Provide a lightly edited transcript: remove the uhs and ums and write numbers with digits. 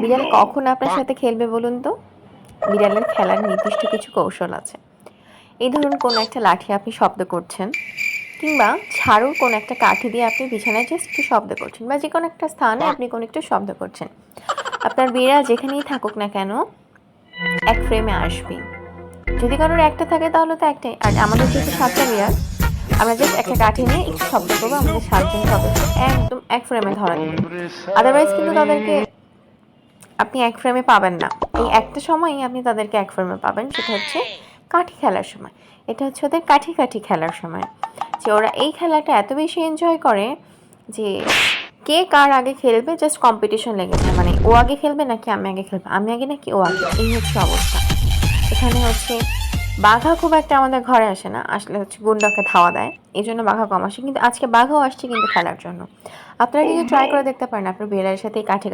বিড়াল কখন আপনার সাথে খেলবে বলুন তো? বিড়ালের খেলার নির্দিষ্ট কিছু কৌশল আছে। এই ধরুন কোনো একটা লাঠি আপনি শব্দ করছেন, কিংবা ঝাড়ুর কোনো একটা কাঠি দিয়ে আপনি বিছানায় জাস্ট একটু শব্দ করছেন, বা যে কোনো একটা স্থানে আপনি কোনো একটু শব্দ করছেন। আপনার বিড়াল যেখানেই থাকুক না কেন এক ফ্রেমে আসবেই। যদি কারোর একটা থাকে তাহলে তো একটাই, আর আমাদের যেহেতু 7টা বিড়াল, আমরা জাস্ট একটা কাঠি নিয়ে একটু শব্দ করবো, আমাদের 7জন সদস্য একদম এক ফ্রেমে ধরা দেবে। আদারওয়াইজ কিন্তু তাদেরকে আপনি এক ফ্রেমে পাবেন না। এই একটা সময়ই আপনি তাদেরকে এক ফ্রেমে পাবেন, সেটা হচ্ছে কাঠি খেলার সময়। এটা হচ্ছে ওদের কাঠি কাঠি খেলার সময়। যে ওরা এই খেলাটা এত বেশি এনজয় করে যে কে কার আগে খেলবে জাস্ট কম্পিটিশন লেগে যায়, মানে ও আগে খেলবে নাকি আমি আগে খেলবো, আমি আগে নাকি ও আগে, এই হচ্ছে অবস্থা। এখানে হচ্ছে বাঘা খুব একটা আমাদের ঘরে আসে না, আসলে হচ্ছে গুন্ডাকে ধাওয়া দেয়, এই জন্য বাঘা কম আসে। কিন্তু আজকে বাঘাও আসছে কিন্তু খেলার জন্য। আপনারা কিন্তু ট্রাই করে দেখতে পারেন আপনার বিড়ালের সাথে এই কাঠি